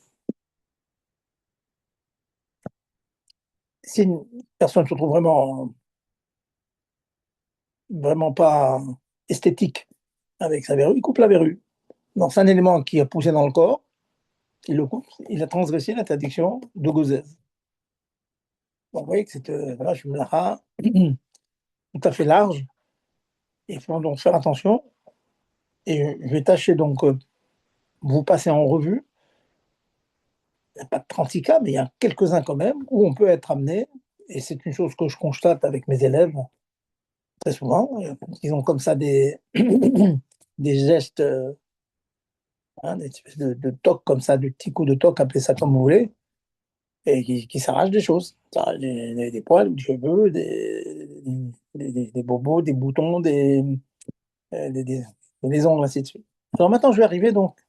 si une personne se trouve vraiment pas esthétique avec sa verrue, il coupe la verrue. Donc, c'est un élément qui a poussé dans le corps, il le coupe, il a transgressé l'interdiction de Gozès. Donc, vous voyez que c'est je me la tout à fait large. Il faut donc faire attention. Et je vais tâcher donc vous passer en revue. Il n'y a pas de 36 cas, mais il y a quelques-uns quand même où on peut être amené, et c'est une chose que je constate avec mes élèves très souvent, ils ont comme ça des gestes, des espèces de tocs comme ça, de petits coups de toc, appelez ça comme vous voulez, et qui s'arrachent des choses. Ça arrache des poils, des cheveux, des bobos, des boutons, des ongles, ainsi de suite. Alors maintenant, je vais arriver donc,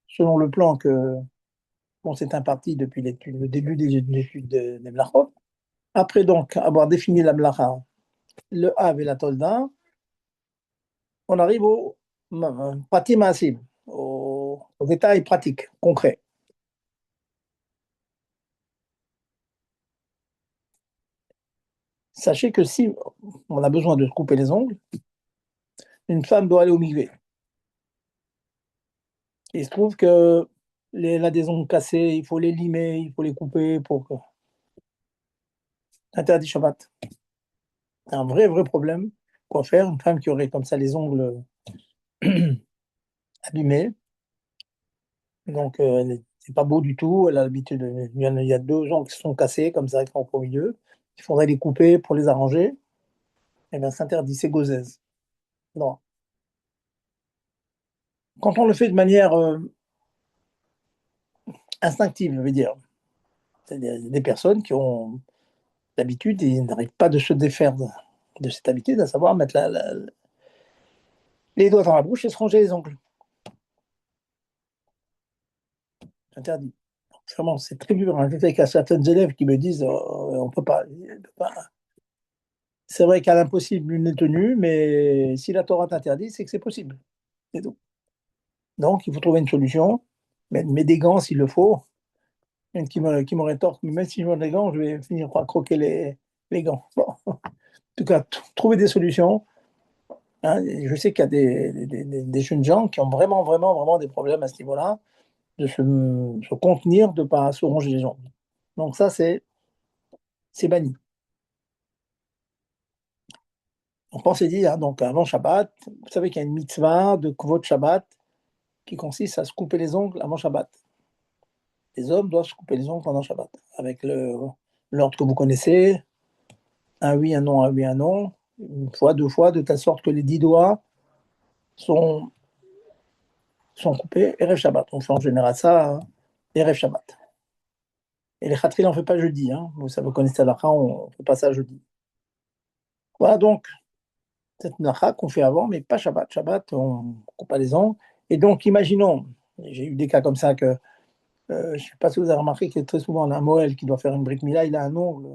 selon le plan qu'on s'est imparti depuis le début des études des Mlachot. Après donc avoir défini la Mlacha, le Hav et la Tolda, on arrive au Pratim Maasim, au détail pratique, concret. Sachez que si on a besoin de couper les ongles, une femme doit aller au mikvé. Il se trouve que elle a des ongles cassés, il faut les limer, il faut les couper pour que. Interdit Shabbat. C'est un vrai, vrai problème. Quoi faire? Une femme qui aurait comme ça les ongles abîmés. Donc, c'est pas beau du tout. Elle a l'habitude. Il y a deux ongles qui sont cassés, comme ça, qui sont au milieu. Il faudrait les couper pour les arranger. Eh bien, c'est interdit, c'est gozèse. Non. Quand on le fait de manière instinctive, je veux dire, c'est des personnes qui ont l'habitude et n'arrivent pas de se défaire de cette habitude, à savoir mettre les doigts dans la bouche et se ranger les ongles. C'est interdit. Vraiment, c'est très dur. Hein. J'étais avec certaines élèves qui me disent on peut pas. C'est vrai qu'à l'impossible, l'une est tenue, mais si la Torah t'interdit, c'est que c'est possible. C'est tout. Donc, il faut trouver une solution. Mais des gants s'il le faut. Une qui me rétorque, mais même si je mets des gants, je vais finir par croquer les gants. Bon. En tout cas, trouver des solutions. Hein. Je sais qu'il y a des jeunes gens qui ont vraiment, vraiment, vraiment des problèmes à ce niveau-là, de se contenir, de ne pas se ronger les jambes. Donc ça, c'est banni. On pensait dit, hein, donc avant Shabbat, vous savez qu'il y a une mitzvah de Kvot Shabbat qui consiste à se couper les ongles avant Shabbat. Les hommes doivent se couper les ongles pendant Shabbat, avec l'ordre que vous connaissez, un oui, un non, un oui, un non, une fois, deux fois, de telle sorte que les 10 doigts sont, sont coupés Erev Shabbat. On fait en général ça, hein, Erev Shabbat. Et les khatril, on ne fait pas jeudi. Hein. Vous connaissez la on ne fait pas ça jeudi. Voilà donc cette nacha qu'on fait avant, mais pas Shabbat. Shabbat, on ne coupe pas les ongles. Et donc, imaginons, j'ai eu des cas comme ça que je ne sais pas si vous avez remarqué que très souvent, on a un Moël qui doit faire une brique Mila, il a un ongle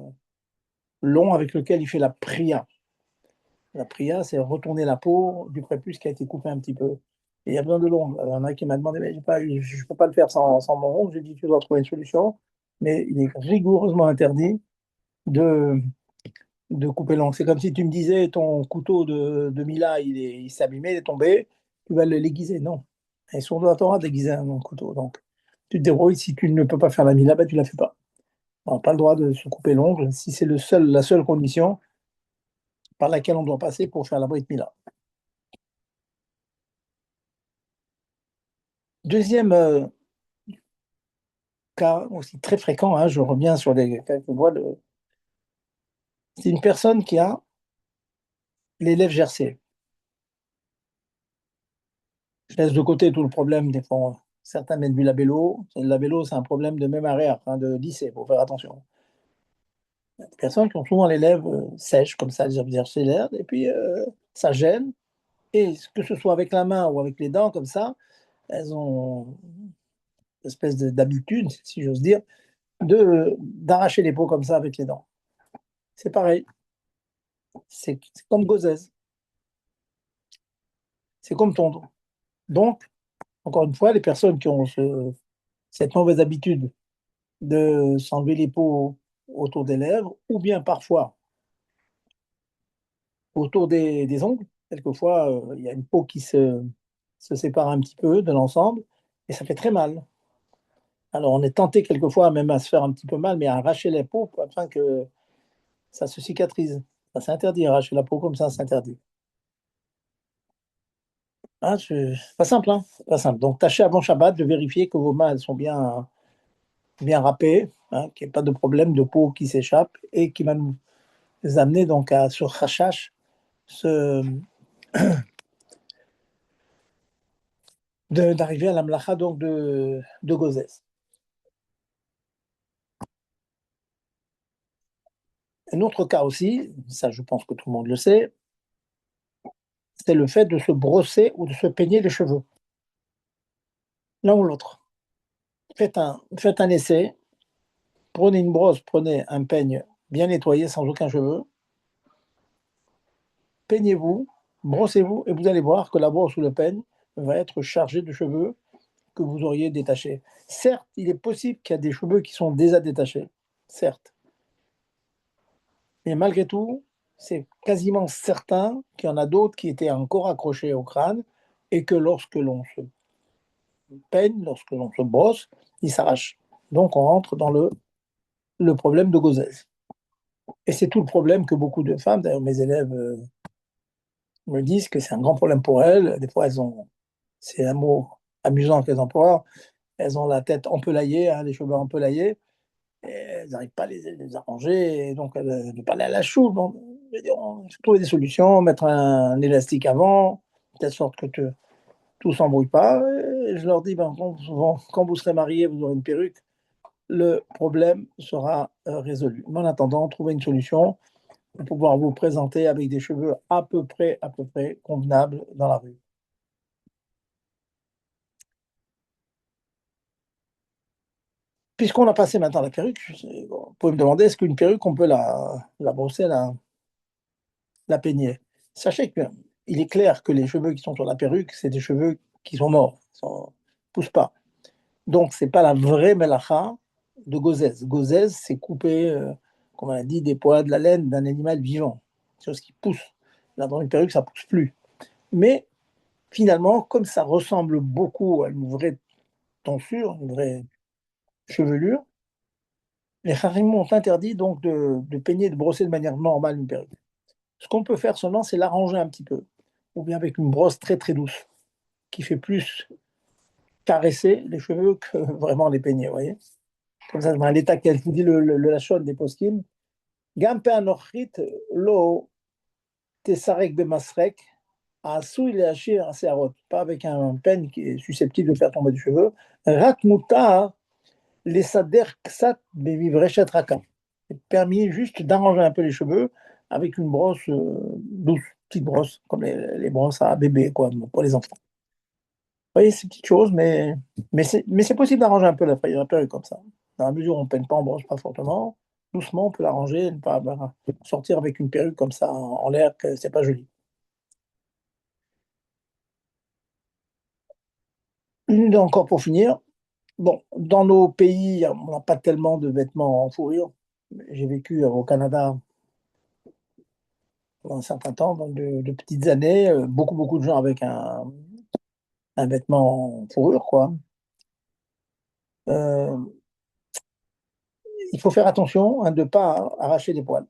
long avec lequel il fait la priya. La priya, c'est retourner la peau du prépuce qui a été coupé un petit peu. Et il y a besoin de l'ongle. Alors, il y en a qui m'a demandé, mais je ne peux pas le faire sans mon ongle. J'ai dit, tu dois trouver une solution. Mais il est rigoureusement interdit de, de couper l'ongle. C'est comme si tu me disais, ton couteau de Mila, il s'est abîmé, il est tombé, tu vas l'aiguiser. Non. Et sur la Torah d'aiguiser un couteau. Donc, tu te débrouilles. Si tu ne peux pas faire la Mila, ben, tu ne la fais pas. On n'a pas le droit de se couper l'ongle si c'est la seule condition par laquelle on doit passer pour faire la Brit Mila. Deuxième cas aussi très fréquent, hein, je reviens sur les cas que je vois, c'est une personne qui a les lèvres gercées. Je laisse de côté tout le problème des fois. Certains mettent du labello. Le labello, c'est un problème de même arrière, hein, de lycée, il faut faire attention. Il y a des personnes qui ont souvent les lèvres sèches, comme ça, les lèvres gercées, et puis ça gêne. Et que ce soit avec la main ou avec les dents, comme ça, elles ont une espèce d'habitude, si j'ose dire, d'arracher les peaux comme ça avec les dents. C'est pareil. C'est comme gozèse. C'est comme tondre. Donc, encore une fois, les personnes qui ont cette mauvaise habitude de s'enlever les peaux autour des lèvres, ou bien parfois autour des ongles, quelquefois, il y a une peau qui se sépare un petit peu de l'ensemble, et ça fait très mal. Alors, on est tenté quelquefois même à se faire un petit peu mal, mais à arracher les peaux afin que ça se cicatrise. Ça, c'est interdit, arracher la peau comme ça, c'est interdit. Ah, pas simple, hein? Pas simple. Donc, tâchez avant Shabbat de vérifier que vos mains elles sont bien râpées, hein, qu'il n'y ait pas de problème de peau qui s'échappe et qui va nous amener donc à, sur Rachash, d'arriver à la mlacha donc de Gozès. Un autre cas aussi, ça je pense que tout le monde le sait, c'est le fait de se brosser ou de se peigner les cheveux, l'un ou l'autre. Faites un essai, prenez une brosse, prenez un peigne bien nettoyé sans aucun cheveu, peignez-vous, brossez-vous et vous allez voir que la brosse ou le peigne va être chargé de cheveux que vous auriez détachés. Certes, il est possible qu'il y a des cheveux qui sont déjà détachés, certes. Mais malgré tout, c'est quasiment certain qu'il y en a d'autres qui étaient encore accrochés au crâne et que lorsque l'on se peigne, lorsque l'on se brosse, il s'arrache. Donc on rentre dans le problème de Gozès. Et c'est tout le problème que beaucoup de femmes, d'ailleurs mes élèves me disent que c'est un grand problème pour elles. Des fois, c'est un mot amusant qu'elles emploient, elles ont la tête empelaillée, hein, les cheveux empelaillés, et elles n'arrivent pas à les arranger, et donc elles parlent à la choule. Bon, je veux dire, on faut trouver des solutions, mettre un élastique avant, de telle sorte que tout s'embrouille pas. Et je leur dis, ben, quand vous serez mariés, vous aurez une perruque, le problème sera résolu. Mais en attendant, trouvez une solution pour pouvoir vous présenter avec des cheveux à peu près convenables dans la rue. Puisqu'on a passé maintenant la perruque, vous pouvez me demander, est-ce qu'une perruque, on peut la brosser, la peigner? Sachez qu'il est clair que les cheveux qui sont sur la perruque, c'est des cheveux qui sont morts, qui ne poussent pas. Donc, ce n'est pas la vraie melacha de Gozès. Gozès, c'est couper, comme on a dit, des poils de la laine d'un animal vivant, chose qui pousse. Là, dans une perruque, ça ne pousse plus. Mais finalement, comme ça ressemble beaucoup à une vraie tonsure, une vraie chevelure, les Harim ont interdit donc de peigner, de brosser de manière normale une perruque. Ce qu'on peut faire seulement, c'est l'arranger un petit peu, ou bien avec une brosse très très douce, qui fait plus caresser les cheveux que vraiment les peigner, vous voyez. Comme ça, dans l'état qu'elle dit le lachon des poskim, Gampe anochrit lo tesarek bemasrek, asou il est achir à searot, pas avec un peigne qui est susceptible de faire tomber des cheveux, rak mutar les sader ksat bevivrechet raka. C'est permis juste d'arranger un peu les cheveux avec une brosse douce, petite brosse, comme les brosses à bébé, quoi, pour les enfants. Vous voyez, c'est une petite chose, mais c'est possible d'arranger un peu la perruque comme ça. Dans la mesure où on ne peine pas, on ne brosse pas fortement, doucement, on peut l'arranger, ne pas sortir avec une perruque comme ça en l'air, que c'est pas joli. Une encore pour finir. Bon, dans nos pays, on n'a pas tellement de vêtements en fourrure. J'ai vécu au Canada pendant un certain temps, donc de petites années, beaucoup de gens avec un vêtement en fourrure, quoi. Euh, il faut faire attention de ne pas arracher les poils.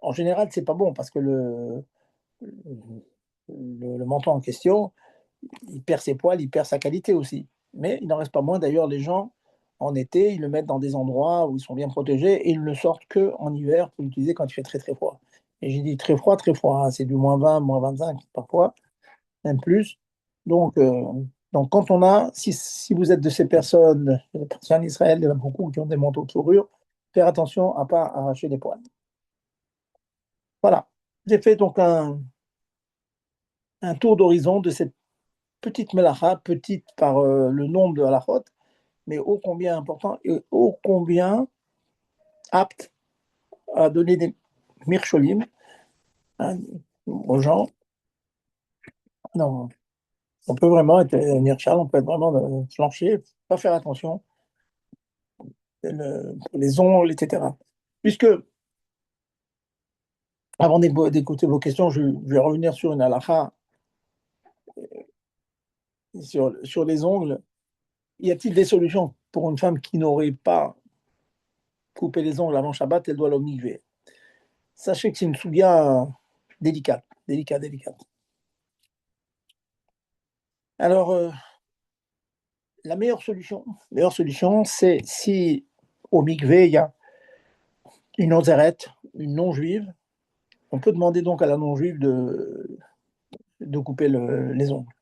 En général, c'est pas bon parce que le menton en question, il perd ses poils, il perd sa qualité aussi. Mais il n'en reste pas moins, d'ailleurs, les gens, en été, ils le mettent dans des endroits où ils sont bien protégés et ils ne le sortent qu'en hiver pour l'utiliser quand il fait très très froid. Et j'ai dit très froid, hein, c'est du -20, -25 parfois, même plus. Donc, quand on a, si vous êtes de ces personnes, en Israël, il y en a beaucoup qui ont des manteaux de fourrure, faire attention à ne pas arracher les poils. Voilà, j'ai fait donc un tour d'horizon de cette petite melacha, petite par le nombre de halachot, mais ô combien important et ô combien apte à donner des mircholim, hein, aux gens. Non, on peut vraiment être mirchal, on peut être vraiment flancher, pas faire attention, pour les ongles, etc. Puisque, avant d'écouter vos questions, je vais revenir sur une halakha, sur les ongles. Y a-t-il des solutions pour une femme qui n'aurait pas coupé les ongles avant Shabbat, elle doit l'omigver? Sachez que c'est une souga délicate. Alors, la meilleure solution, c'est si au mikvé, il y a une ozérette, une non-juive, on peut demander donc à la non-juive de couper les ongles.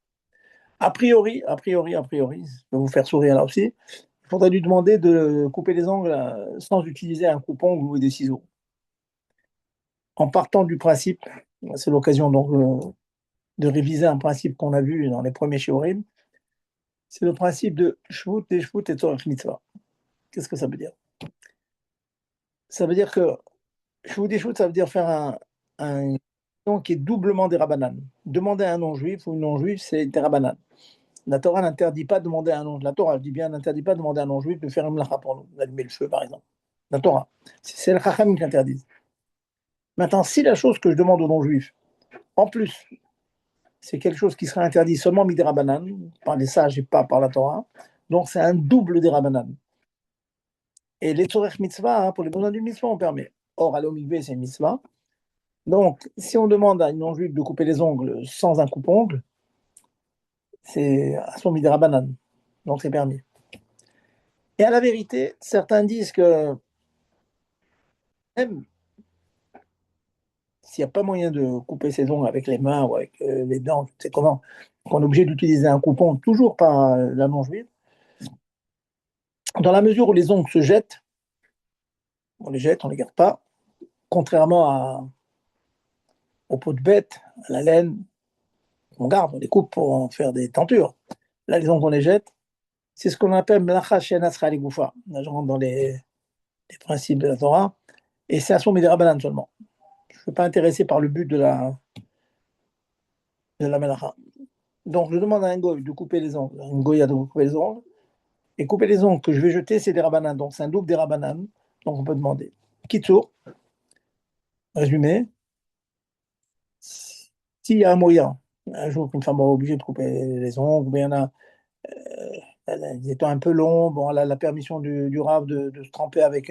A priori, je vais vous faire sourire là aussi, il faudrait lui demander de couper les ongles sans utiliser un coupon ou des ciseaux. En partant du principe, c'est l'occasion donc de réviser un principe qu'on a vu dans les premiers shiurim, c'est le principe de shvut, deshvut et tzorech mitzvah. Qu'est-ce que ça veut dire? Ça veut dire que shvut, deshvut, ça veut dire faire un qui est doublement des rabbanan. Demander à un non-juif ou une non-juif, c'est des rabbanan. La Torah n'interdit pas de demander à un non-juif. La Torah, je dis bien, n'interdit pas de demander à un non-juif de faire une melacha pour nous, d'allumer le feu, par exemple. La Torah. C'est le chacham qui interdit. Maintenant, si la chose que je demande aux non-juifs, en plus, c'est quelque chose qui serait interdit seulement midirabanan, par les sages et pas par la Torah. Donc c'est un double dirabanan. Et les tzorech mitzvah, pour les besoins du mitzvah, on permet. Or, aller au mikvé, c'est une mitzvah. Donc, si on demande à une non-juive de couper les ongles sans un coupe-ongle, c'est à son midirabanan. Donc c'est permis. Et à la vérité, certains disent que même s'il n'y a pas moyen de couper ses ongles avec les mains ou avec les dents, je sais comment, qu'on est obligé d'utiliser un coupon, toujours par la non-juive, dans la mesure où les ongles se jettent, on les jette, on ne les garde pas, contrairement aux peaux de bête, à la laine, on garde, on les coupe pour en faire des tentures. Là, les ongles, on les jette. C'est ce qu'on appelle melacha she'enasra ligoufa. Là, je rentre dans les principes de la Torah, et c'est à son midirabanan seulement. Je ne suis pas intéressé par le but de la melacha. Donc, je demande à un goy de couper les ongles, à une goya de couper les ongles, et couper les ongles que je vais jeter, c'est des rabanan. Donc, c'est un double des rabanan. Donc, on peut demander. Kitsour, résumé, s'il y a un moyen, un jour qu'une femme est obligée de couper les ongles, ou bien il y en a, ils étant un peu longs, bon, elle a la permission du Rav de se tremper avec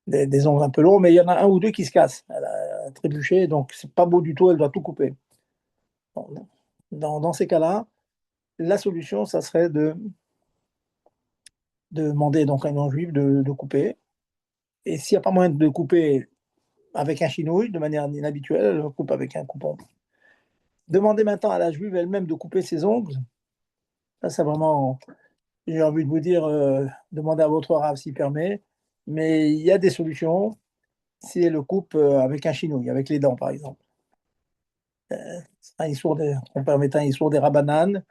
des ongles un peu longs, mais il y en a un ou deux qui se cassent. Elle a trébuché, donc c'est pas beau du tout, elle doit tout couper. Bon, dans ces cas-là, la solution, ça serait de demander donc à un non-juif de couper. Et s'il n'y a pas moyen de couper avec un chinouille de manière inhabituelle, elle coupe avec un coupon. Demandez maintenant à la juive elle-même de couper ses ongles. Ça, c'est vraiment, j'ai envie de vous dire, demandez à votre rave s'il permet. Mais il y a des solutions si elle le coupe avec un chinouille, avec les dents par exemple. On permet un issour des rabananes,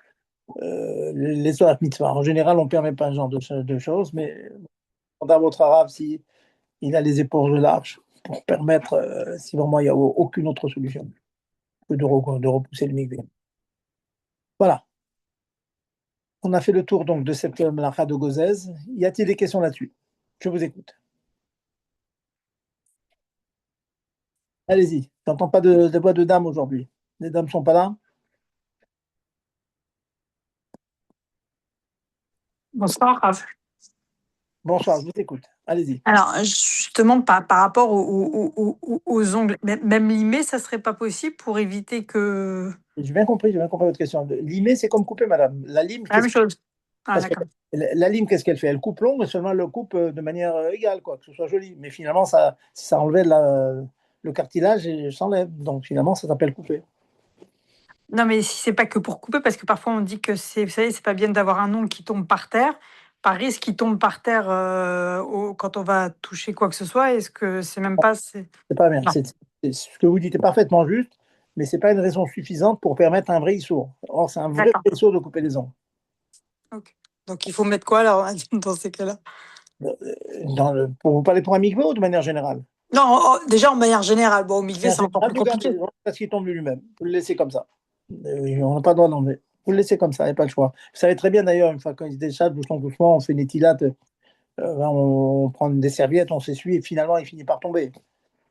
les soirs mitzvah. En général, on ne permet pas ce genre de choses, mais demandez à votre rave si il a les épaules larges pour permettre, si vraiment il n'y a aucune autre solution, que de repousser le mikvé. Voilà. On a fait le tour donc de cette melacha de Gozès. Y a-t-il des questions là-dessus? Je vous écoute. Allez-y. Je n'entends pas de voix de dames aujourd'hui. Les dames ne sont pas là? Bonsoir, Raph. Bonsoir, je vous écoute. Allez-y. Alors, justement, par rapport aux ongles, même limés, ça serait pas possible pour éviter que. J'ai bien compris votre question. Limer, c'est comme couper, madame. La lime, La même chose. Ah, parce que d'accord. la lime, qu'est-ce qu'elle fait? Elle coupe l'ongle, mais seulement elle le coupe de manière égale, quoi, que ce soit joli. Mais finalement, ça enlevait le cartilage et s'enlève. Donc finalement, ça s'appelle couper. Non, mais si c'est pas que pour couper, parce que parfois on dit que c'est, vous savez, c'est pas bien d'avoir un ongle qui tombe par terre, par risque qu'il tombe par terre quand on va toucher quoi que ce soit. Est-ce que c'est même pas. C'est pas bien. Non. Ce que vous dites est parfaitement juste, mais c'est pas une raison suffisante pour permettre un vrai issour. Or, c'est un vrai D'accord. issour de couper les ongles. Ok. Donc il faut mettre quoi alors dans ces cas-là? Pour vous parler pour un mikvé ou de manière générale? Non, déjà en manière générale, bon, au mikvé, En c'est encore général, plus vous gardez compliqué. les ongles parce qu'il tombe de lui-même. Vous le laissez comme ça. On n'a pas le droit d'enlever. Vous le laissez comme ça, il n'y a pas le choix. Vous savez très bien d'ailleurs, une fois qu'on se déchatte, doucement, on fait une étilate, on prend des serviettes, on s'essuie et finalement il finit par tomber.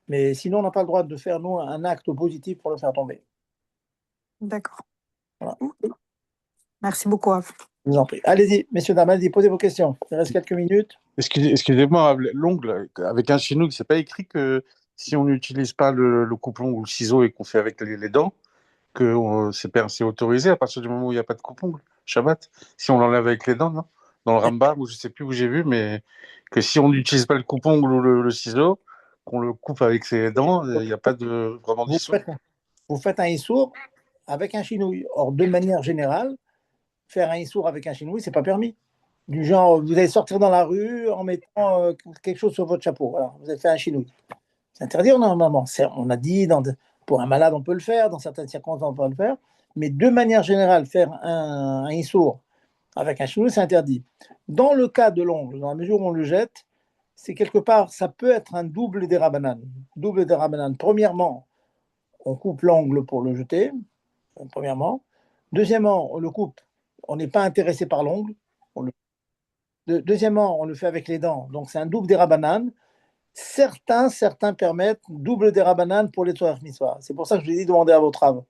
Mais sinon, on n'a pas le droit de faire, nous, un acte positif pour le faire tomber. D'accord. Voilà. Merci beaucoup, Raph. Je vous en prie. Allez-y, messieurs, dames, allez-y, posez vos questions. Il reste quelques minutes. Excusez-moi, l'ongle, avec un chinook, c'est pas écrit que si on n'utilise pas le coupe-ongle ou le ciseau et qu'on fait avec les dents, que c'est autorisé à partir du moment où il n'y a pas de coupe-ongle, Shabbat. Si on l'enlève avec les dents, non? Dans le Rambam, ou je sais plus où j'ai vu, mais que si on n'utilise pas le coupe-ongle ou le ciseau, qu'on le coupe avec ses dents, il n'y a pas de vraiment d'issue. Vous faites un issour avec un chinouille. Or, de manière générale, faire un issour avec un chinouille, c'est pas permis. Du genre, vous allez sortir dans la rue en mettant quelque chose sur votre chapeau. Voilà, vous avez fait un chinouille. C'est interdit normalement. On a dit, pour un malade, on peut le faire, dans certaines circonstances, on peut le faire. Mais de manière générale, faire un issour avec un chinouille, c'est interdit. Dans le cas de l'ongle, dans la mesure où on le jette, c'est quelque part, ça peut être un double des rabananes. Double des rabananes. Premièrement, on coupe l'ongle pour le jeter, premièrement. Deuxièmement, on le coupe, on n'est pas intéressé par l'ongle. Deuxièmement, on le fait avec les dents, donc c'est un double des rabananes. Certains permettent double des rabananes pour les Torah Mitzvah. C'est pour ça que je vous ai dit demander à votre âme.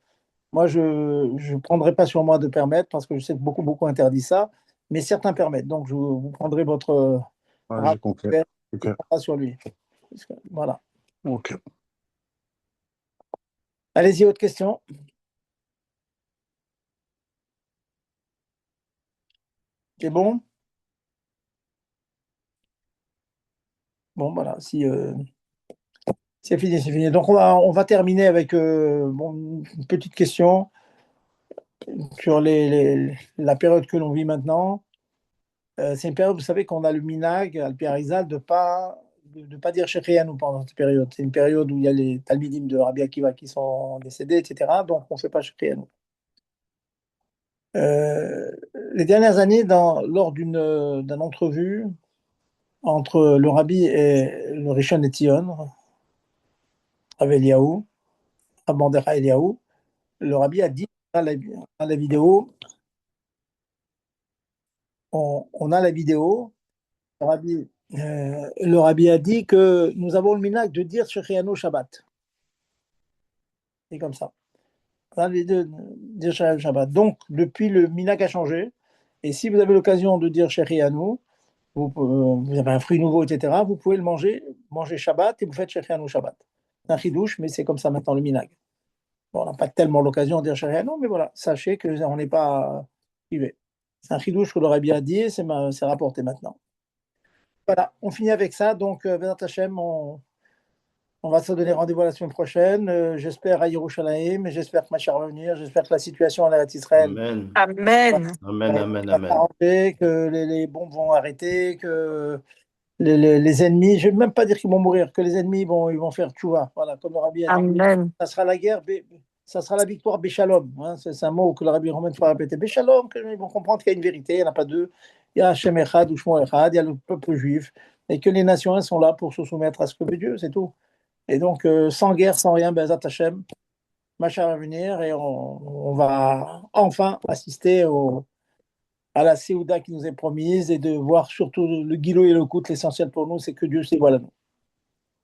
Moi, je ne prendrai pas sur moi de permettre parce que je sais que beaucoup interdisent ça, mais certains permettent. Donc, vous prendrez votre Ouais, j'ai compris. rappel Ok. et pas sur lui. Voilà. Ok. Allez-y, autre question. C'est bon? Bon, voilà. Si, c'est fini, c'est fini. Donc, on va terminer avec une petite question sur la période que l'on vit maintenant. C'est une période, vous savez, qu'on a le minag, le Pierre Arizal, de pas dire Shechianu pendant cette période. C'est une période où il y a les Talmidim de Rabbi Akiva qui sont décédés, etc. Donc, on ne fait pas Shechianu. Les dernières années, lors d'une entrevue entre le Rabbi et le Rishon LeZion, Rav Eliyahu, Rav Mordechai Eliyahu, le Rabbi a dit dans la vidéo, on a la vidéo, le Rabbi a dit que nous avons le minag de dire Shechianu Shabbat. C'est comme ça. On a les deux, dire Shechianu Shabbat. Donc, depuis, le minag a changé. Et si vous avez l'occasion de dire Shechianu, vous avez un fruit nouveau, etc., vous pouvez le manger Shabbat et vous faites Shechianu Shabbat. C'est un chidouche, mais c'est comme ça maintenant le minag. Bon, on n'a pas tellement l'occasion de dire Shechianu, mais voilà, sachez qu'on n'est pas privé. C'est un chidouche que le Rabbi a dit, c'est rapporté maintenant. Voilà, on finit avec ça. Donc, Bezat Hashem, on va se donner rendez-vous la semaine prochaine. J'espère à Yerushalayim, j'espère que Machar va venir, j'espère que la situation en Eretz Israël Amen. Amen. Amen, amen, va amen. s'arranger, que les bombes vont arrêter, que les ennemis, je ne vais même pas dire qu'ils vont mourir, que les ennemis ils vont faire tchouva. Voilà, comme le Rabbi a dit, Amen. ça sera la guerre, ça sera la victoire Béchalom. Hein, c'est un mot que le Rabbi Romain va répéter. Béchalom, ils vont comprendre qu'il y a une vérité, il n'y en a pas deux. Il y a Hashem Echad ou Shmo Echad, il y a le peuple juif, et que les nations elles sont là pour se soumettre à ce que veut Dieu, c'est tout. Et donc, sans guerre, sans rien, Bezat Hashem, Machar va venir et on va enfin assister à la Séouda qui nous est promise et de voir surtout le Guilou et le Kout. L'essentiel pour nous, c'est que Dieu s'est voilà nous.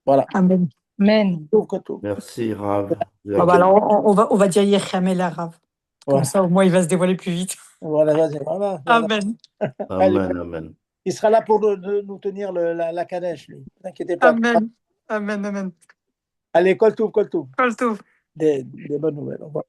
Voilà. Amen. Amen. Tout. Merci, Rav. Bah, alors, on va dire Yechamel Arav. Comme Ouais. ça, au moins, il va se dévoiler plus vite. Voilà, vas-y. Voilà. Amen. Allez, Amen, amen. il sera là pour nous tenir la canèche, lui. Ne vous inquiétez pas. Amen. Amen. Amen. Allez, Koltou. Kol tov. Des bonnes nouvelles. Au revoir.